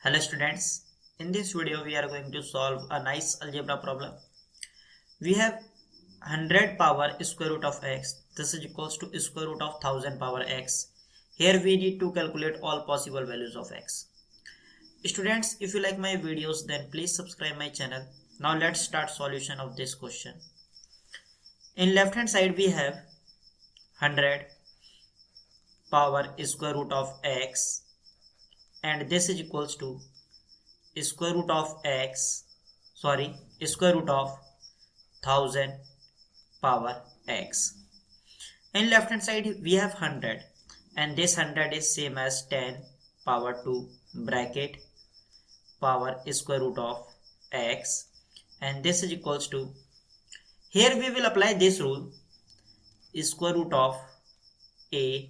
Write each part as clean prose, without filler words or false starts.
Hello students, in this video we are going to solve a nice algebra problem. We have 100 power square root of x. This is equals to square root of 1000 power x. Here we need to calculate all possible values of x. Students, if you like my videos then please subscribe my channel. Now let's start solution of this question. In left hand side we have 100 power square root of x and this is equals to square root of square root of 1000 power x. In left hand side we have 100 and this 100 is same as 10 power 2 bracket power square root of x, and this is equals to, here we will apply this rule, square root of a,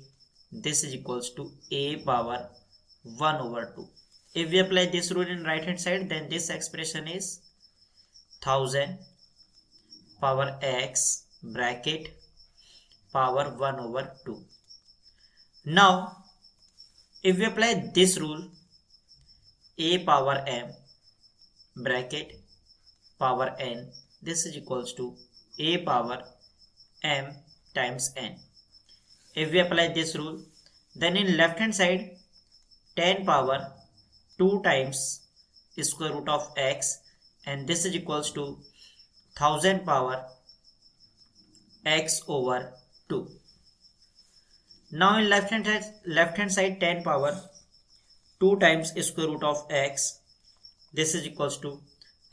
this is equals to a power 1 over 2. If we apply this rule in right hand side, then this expression is 1000 power x bracket power 1 over 2. Now if we apply this rule, a power m bracket power n, this is equals to a power m times n. If we apply this rule, then in left hand side 10 power 2 times square root of x, and this is equals to 1000 power x over 2. Now in left hand side 10 power 2 times square root of x, this is equals to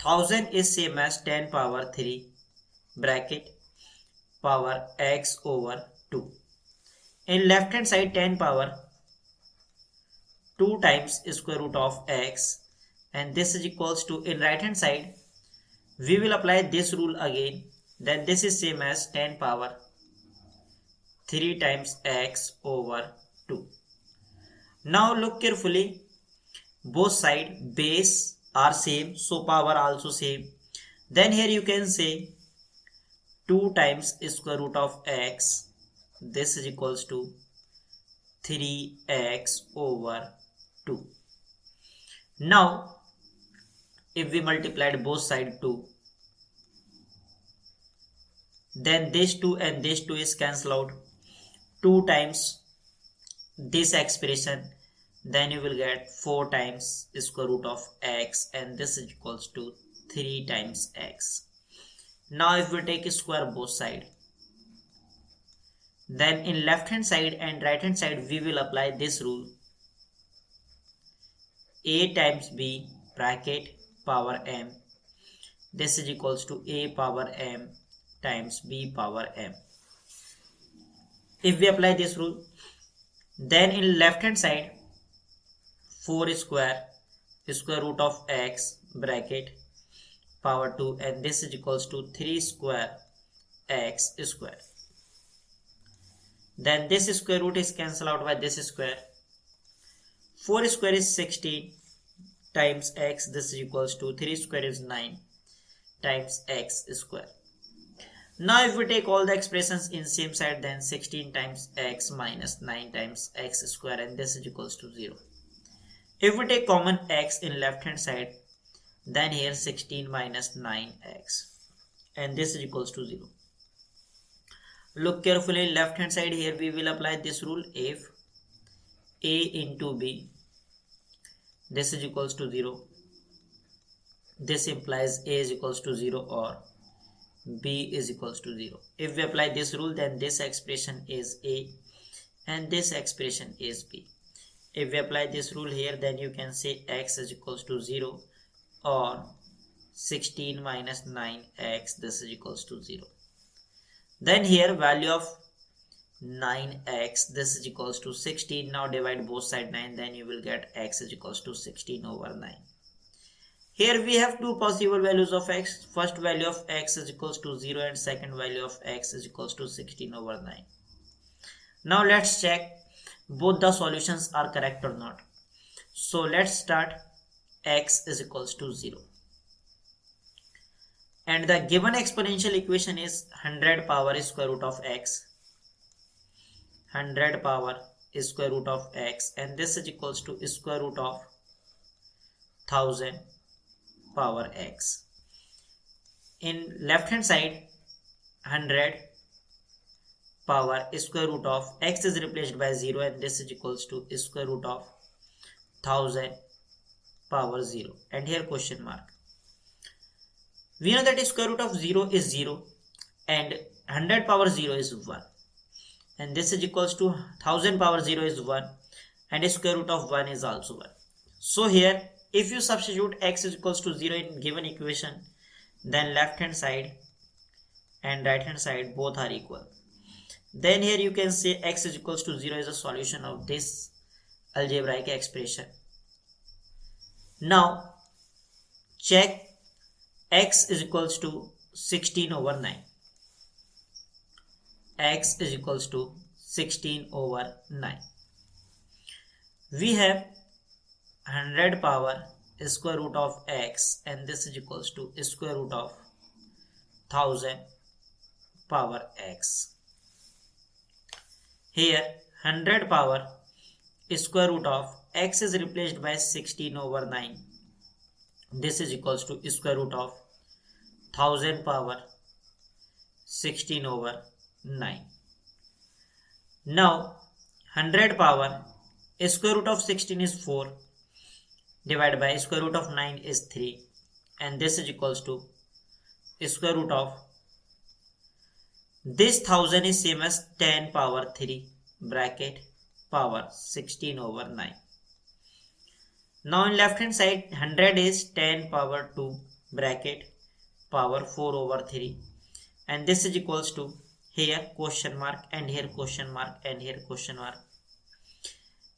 1000 is same as 10 power 3 bracket power x over 2. In left hand side 10 power 2 times square root of x, and this is equals to, in right hand side we will apply this rule again, then this is same as 10 power 3 times x over 2. Now look carefully, both side base are same, so power also same. Then here you can say 2 times square root of x, this is equals to 3x over 2. Now if we multiplied both sides 2, then this 2 and this 2 is cancelled out. 2 times this expression, then you will get 4 times square root of x, and this is equals to 3 times x. Now if we take square both sides, then in left hand side and right hand side we will apply this rule, a times b bracket power m, this is equals to a power m times b power m. If we apply this rule, then in left hand side 4 square root of x bracket power 2, and this is equals to 3 square x square. Then this square root is cancelled out by this square. 4 square is 16 times x, this is equals to 3 square is 9 times x square. Now if we take all the expressions in same side, then 16 times x minus 9 times x square, and this is equals to 0. If we take common x in left hand side, then here 16 minus 9x, and this is equals to 0. Look carefully, left hand side here we will apply this rule, if a into b, this is equals to 0, this implies a is equals to 0 or b is equals to 0. If we apply this rule, then this expression is a and this expression is b. If we apply this rule here, then you can say x is equals to 0 or 16 minus 9x, this is equals to 0. Then here value of 9x, this is equals to 16. Now divide both side 9, then you will get x is equals to 16 over 9. Here we have two possible values of x. First value of x is equals to 0 and second value of x is equals to 16 over 9. Now let's check both the solutions are correct or not. So let's start, x is equals to 0. And the given exponential equation is 100 power square root of x. 100 power square root of x, and this is equals to square root of 1000 power x. In left hand side 100 power square root of x is replaced by 0 and this is equals to square root of 1000 power 0, and here question mark. We know that square root of 0 is 0 and 100 power 0 is 1, and this is equals to 1000 power 0 is 1 and square root of 1 is also 1. So here if you substitute x is equals to 0 in given equation, then left hand side and right hand side both are equal. Then here you can say x is equals to 0 is a solution of this algebraic expression. Now check x is equals to 16 over 9. X is equals to 16 over 9. We have 100 power square root of x and this is equals to square root of 1000 power x. Here 100 power square root of x is replaced by 16 over 9. This is equals to square root of 1000 power 16 over 9. Now 100 power square root of 16 is 4 divided by square root of 9 is 3, and this is equals to square root of this 1000 is same as 10 power 3 bracket power 16 over 9. Now in left hand side 100 is 10 power 2 bracket power 4 over 3, and this is equals to here question mark and here question mark and here question mark.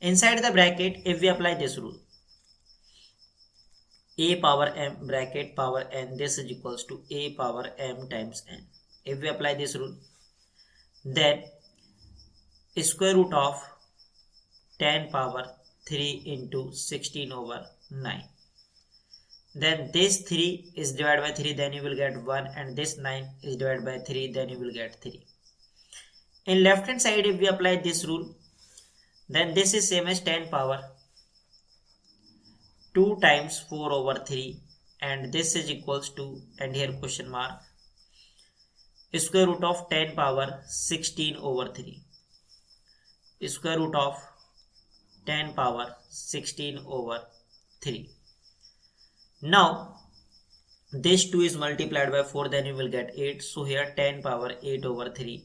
Inside the bracket if we apply this rule, a power m bracket power n, this is equals to a power m times n. If we apply this rule, then square root of 10 power 3 into 16 over 9. Then this 3 is divided by 3, then you will get 1, and this 9 is divided by 3, then you will get 3. In left hand side if we apply this rule, then this is same as 10 power 2 times 4 over 3, and this is equals to, and here question mark, square root of 10 power 16 over 3. Square root of 10 power 16 over 3. Now this 2 is multiplied by 4, then you will get 8. So here 10 power 8 over 3,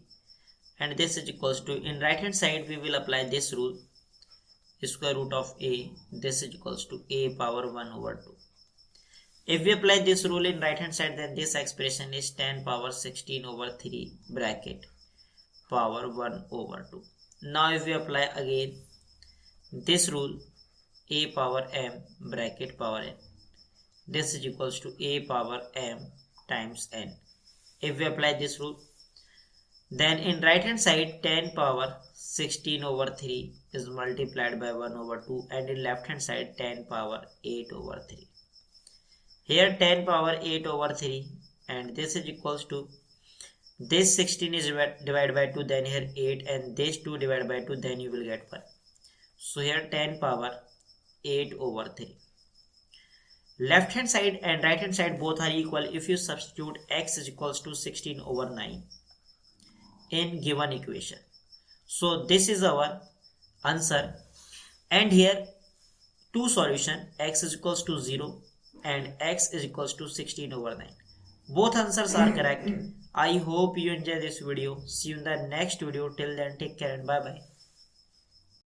and this is equals to, in right hand side we will apply this rule, square root of a, this is equals to a power 1 over 2. If we apply this rule in right hand side, then this expression is 10 power 16 over 3 bracket power 1 over 2. Now if we apply again this rule, a power m bracket power n, this is equals to a power m times n. If we apply this rule, then in right hand side 10 power 16 over 3 is multiplied by 1 over 2, and in left hand side 10 power 8 over 3. Here 10 power 8 over 3, and this is equals to, this 16 is divided by 2, then here 8, and this 2 divided by 2, then you will get 1. So here 10 power 8 over 3. Left hand side and right hand side both are equal if you substitute x is equals to 16 over 9 in given equation. So this is our answer, and here two solution, x is equals to 0 and x is equals to 16 over 9. Both answers are correct. I hope you enjoy this video. See you in the next video. Till then, take care and bye bye.